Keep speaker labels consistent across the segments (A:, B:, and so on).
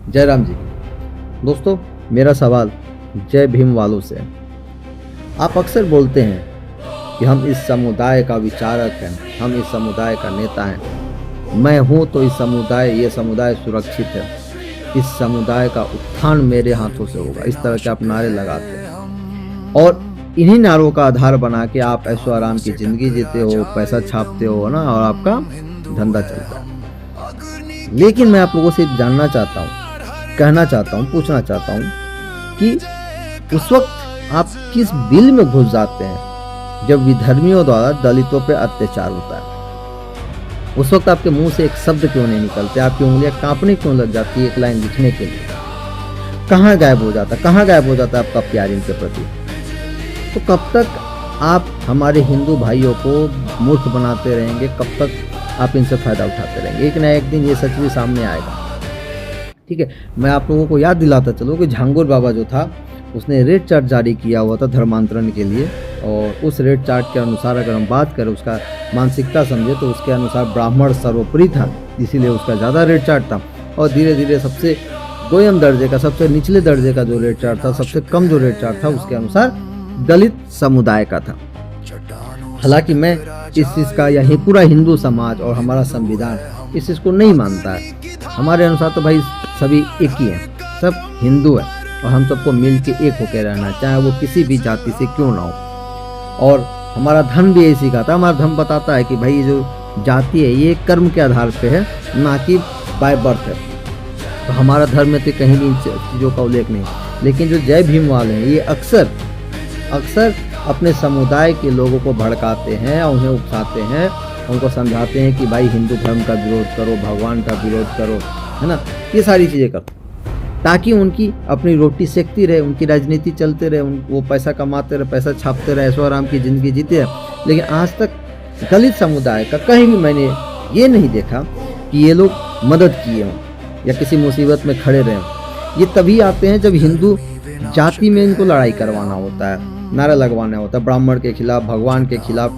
A: जय राम जी। दोस्तों, मेरा सवाल जय भीम वालों से है। आप अक्सर बोलते हैं कि हम इस समुदाय का विचारक हैं, हम इस समुदाय का नेता हैं, मैं हूं तो ये समुदाय सुरक्षित है, इस समुदाय का उत्थान मेरे हाथों से होगा। इस तरह के आप नारे लगाते हैं और इन्हीं नारों का आधार बना के आप ऐशो आराम की जिंदगी जीते हो, पैसा छापते हो ना, और आपका धंधा चलता है। लेकिन मैं आप लोगों से जानना चाहता हूँ, कहना चाहता हूँ, पूछना चाहता हूँ कि उस वक्त आप किस बिल में घुस जाते हैं जब विधर्मियों द्वारा दलितों पर अत्याचार होता है। उस वक्त आपके मुंह से एक शब्द क्यों नहीं निकलते, आपकी उंगलियां कांपने क्यों लग जाती है एक लाइन लिखने के लिए। कहाँ गायब हो जाता है आपका प्यार इनके प्रति। तो कब तक आप हमारे हिंदू भाइयों को मूर्ख बनाते रहेंगे, कब तक आप इनसे फायदा उठाते रहेंगे। एक ना एक दिन ये सच भी सामने आएगा। ठीक है, मैं आप लोगों को याद दिलाता चलूँ कि झांगुर बाबा जो था उसने रेड चार्ट जारी किया हुआ था धर्मांतरण के लिए, और उस रेड चार्ट के अनुसार अगर हम बात करें, उसका मानसिकता समझे तो उसके अनुसार ब्राह्मण सर्वोपरि था, इसीलिए उसका ज़्यादा रेड चार्ट था। और धीरे धीरे सबसे गोयम दर्जे का, सबसे निचले दर्जे का जो रेड चार्ट था, सबसे कम जो रेड चार्ट था, उसके अनुसार दलित समुदाय का था। हालांकि मैं इस चीज़ का, यही पूरा हिंदू समाज और हमारा संविधान इस चीज़ को नहीं मानता है। हमारे अनुसार तो भाई सभी एक ही हैं, सब हिंदू है और हम सबको मिल के एक होकर रहना, चाहे वो किसी भी जाति से क्यों ना हो। और हमारा धर्म भी यही सिखाता है। हमारा धर्म बताता है कि भाई ये जो जाति है ये कर्म के आधार पे है, ना कि बाय बर्थ है। तो हमारा धर्म में तो कहीं भी इन चीज़ों का उल्लेख नहीं। लेकिन जो जय भीम वाले हैं ये अक्सर अपने समुदाय के लोगों को भड़काते हैं और उन्हें उकसाते हैं, उनको समझाते हैं कि भाई हिंदू धर्म का विरोध करो, भगवान का विरोध करो, है ना, ये सारी चीज़ें करो ताकि उनकी अपनी रोटी सेकती रहे, उनकी राजनीति चलते रहे, वो पैसा कमाते रहे, पैसा छापते रहे, ऐशो आराम की ज़िंदगी जीते रहे। लेकिन आज तक दलित समुदाय का कहीं भी मैंने ये नहीं देखा कि ये लोग मदद किए हों या किसी मुसीबत में खड़े रहे हों। ये तभी आते हैं जब हिंदू जाति में इनको लड़ाई करवाना होता है, नारा लगवाना होता है, ब्राह्मण के खिलाफ, भगवान के खिलाफ,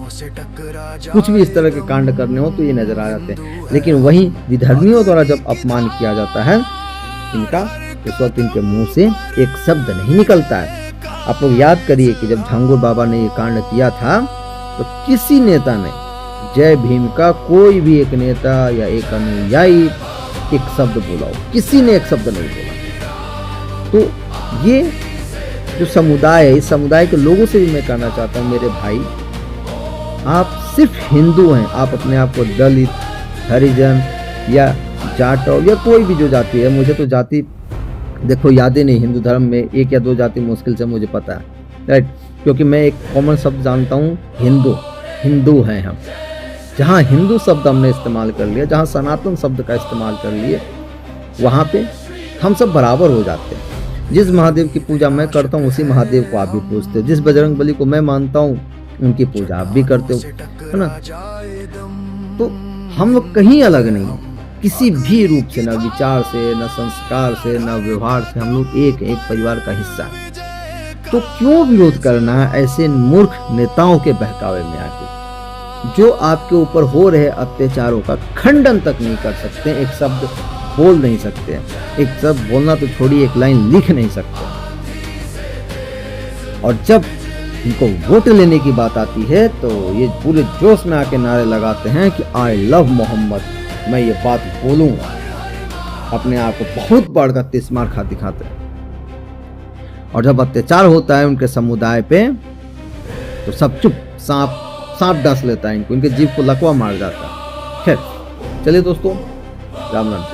A: कुछ भी इस तरह के कांड करने हो तो ये नजर आ जाते हैं। लेकिन वहीं विधर्मियों द्वारा जब अपमान किया जाता है इनका, उस वक्त इनके मुंह से एक शब्द नहीं निकलता है। आप लोग याद करिए कि जब झांगुर बाबा ने ये कांड किया था तो किसी नेता ने, जय भीम का कोई भी एक नेता या एक अनुयायी एक शब्द बोला हो, किसी ने एक शब्द नहीं बोला। तो ये जो समुदाय है, इस समुदाय के लोगों से भी मैं कहना चाहता हूँ, मेरे भाई आप सिर्फ हिंदू हैं, आप अपने आप को दलित, हरिजन या जाटव या कोई भी जो जाति है, मुझे तो जाति देखो यादें नहीं, हिंदू धर्म में एक या दो जाति मुश्किल से मुझे पता है, राइट, क्योंकि मैं एक कॉमन शब्द जानता हूँ, हिंदू हैं हम। जहाँ हिंदू शब्द हमने इस्तेमाल कर लिया, जहाँ सनातन शब्द का इस्तेमाल कर लिए, वहाँ पे हम सब बराबर हो जाते हैं। जिस महादेव की पूजा मैं करता हूँ उसी महादेव को आप भी पूजते हो, जिस बजरंग बली को मैं मानता हूँ उनकी पूजा आप भी करते हो, है ना। तो हम लोग कहीं अलग नहीं, किसी भी रूप से, न विचार से, न संस्कार से, न व्यवहार से, हम लोग एक परिवार का हिस्सा है। तो क्यों विरोध करना है ऐसे मूर्ख नेताओं के बहकावे में आके, जो आपके ऊपर हो रहे अत्याचारों का खंडन तक नहीं कर सकते, एक शब्द बोल नहीं सकते, एक शब्द बोलना तो छोड़िए, एक लाइन लिख नहीं सकते। और जब इनको वोट लेने की बात आती है तो ये पूरे जोश में आके नारे लगाते हैं कि आई लव मोहम्मद, मैं ये बात बोलूंगा। अपने आप को बहुत बड़का तिस्मार खाते। और जब अत्याचार होता है उनके समुदाय पे तो सब चुप, सांप डस लेता है इनको, इनके जीभ को लकवा मार जाता है। खैर चलिए दोस्तों, राम राम।